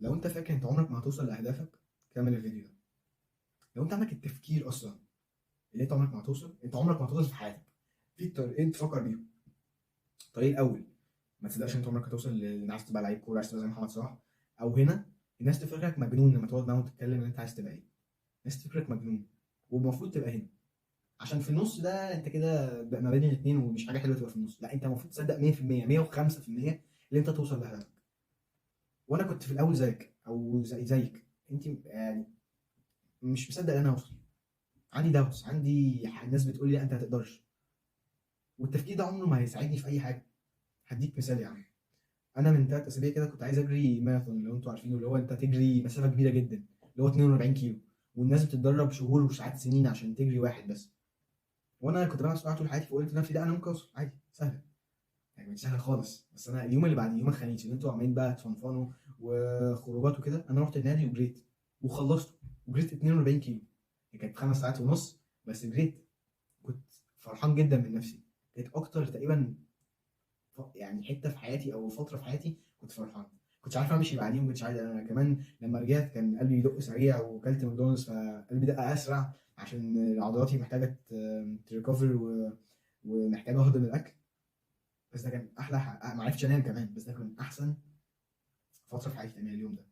لو انت فاكر انت عمرك ما هتوصل لاهدافك كمل الفيديو ده. لو انت عندك التفكير اصلا اللي انت عمرك ما هتوصل، انت عمرك ما هتوصل في حياتك. في طريقين تفكر بيهم. الطريق الاول، ما تصدقش انت عمرك هتوصل عايز تبقى لعيب كوره، عايز تبقى زي محمد صلاح. او هنا الناس تفكرك مجنون لما تقعد معاهم وتتكلم ان انت عايز تبقى ايه. الناس تفكرك مجنون والمفروض تبقى هنا. عشان في النص ده انت كده ما بين الاثنين ومش حاجه حلوه تبقى في النص. لا، انت المفروض تصدق 100% 105% ان انت توصل لهدفك. وانا كنت في الاول زيك او زيك انت يعني مش مصدق ان انا هوصل. عندي داوتس، عندي ناس بتقول لي لا انت هتقدرش. والتفكير ده عمره ما هيساعدني في اي حاجه. هديك مثال يا عم. انا من 3 اسابيع كده كنت عايز اجري ماراثون، لو انتوا عارفينه، اللي هو انت تجري مسافه كبيره جدا، اللي هو 42 كيلو. والناس بتتدرب شهور وساعات سنين عشان تجري واحد بس. وانا كنت بلعب سباحه طول حياتي، فقلت لنفسي لا انا ممكن اوصل عادي، سهله. يعني مش سهله خالص. بس انا اليوم اللي بعد يوم الخميس اللي انتوا عمالين بقى تفنفنوا وخروجات وكده، انا رحت النادي وجريت وخلصته. وجريت 42 كيلو. هي كانت 5 ساعات ونص بس جريت. كنت فرحان جدا من نفسي. كانت اكتر تقريبا يعني حته في حياتي او فتره في حياتي كنت فرحان. كنتش عارف امشي بعدين، وكنتش عارف انا كمان لما رجعت كان قلبي يدق سريع، وكلت ماكدونالدز فقلبي دق اسرع عشان عضلاتي محتاجه تريكفر ومحتاجه اهضم الاكل. بس ده كان احلى ما عرفتش انام كمان، بس ده كان احسن فتره في حياتي تانية اليوم ده.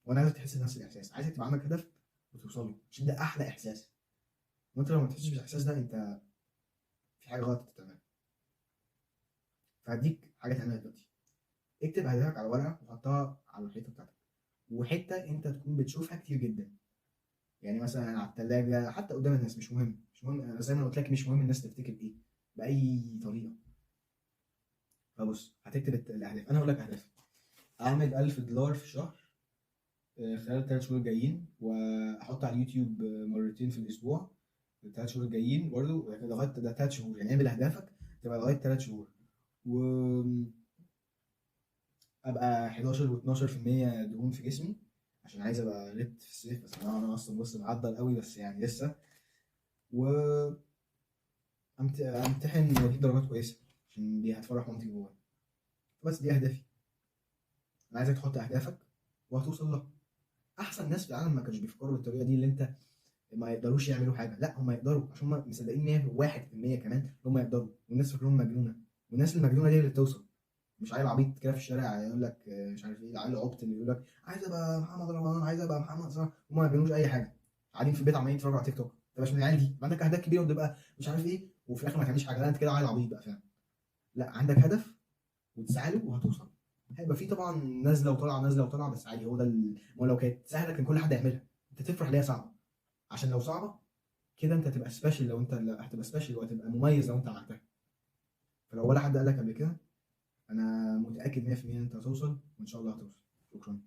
وانا عايزك تحس بنفس الاحساس، عايزك تبقى عندك هدف وتوصل له عشان ده احلى احساس. وانت لو ما تحسش بالاحساس ده انت في حاجه غلط بتعملها. فهديك حاجه تعملها دلوقتي. اكتب اهدافك على ورقه وحطها على الحيطه بتاعتك، وحته انت تكون بتشوفها كتير جدا. يعني مثلا على الثلاجه، حتى قدام الناس، مش مهم انا زي ما قلت لك، مش مهم الناس تفتكر ايه باي طريقه. فبص، هتكتب الاهداف. انا هقول لك اهداف: اعمل $1000 في الشهر خلال ال3 شهور الجايين، واحط على اليوتيوب مرتين في الاسبوع ال3 شهور الجايين برضه لغايه ده 3 شهور. يعني اعمل اهدافك تبقى لغايه 3 شهور. وابقى 11 و12% دهون في جسمي عشان عايز ابقى ريت في الصيف. بس انا اصلا بص معضل قوي بس يعني لسه. و امتحن واجيب درجات كويسه عشان دي هتفرح مامتي جوايا. بس دي اهدافي. انا عايزك تحط اهدافك وهتوصل لها. احسن ناس في العالم ما كانوش بيفكروا بالطريقه دي، اللي انت ما يقدروش يعملوا حاجه. لا، هم يقدروا عشان هم مصدقين 101% كمان ان هم يقدروا. والناس فاكرهم مجنونه. والناس المجنونه دي اللي بتوصل. مش عيل عبيط كده في الشارع يقول لك مش عارف ايه، العيل عبط اللي يقول لك عايز ابقى محمد رمضان، عايز ابقى محمد صلاح، هم ما بيعملوش اي حاجه. قاعدين في البيت عمالين يتفرجوا على تيك توك. انت مش من العيال دي. عندك اهداف كبيره وتبقى مش عارف ايه وفي الاخر ما تعملش حاجه. لا، انت كده عيل عبيط بقى فعلا. لا، عندك هدف وتسعى له وهتوصل. هيبقى في طبعا نازله وطالعه نازله وطالعه، بس عادي. هو لو كانت سهله كان كل حد يعملها. انت تفرح ليها صعبه. عشان لو صعبه كده انت هتبقى سبيشال. لو انت لا، هتبقى سبيشال وهتبقى مميز لو انت عملتها. فلو ولا حد قال لك قبل كده، انا متاكد 100% ان انت هتوصل، وان شاء الله هتوصل. شكرا.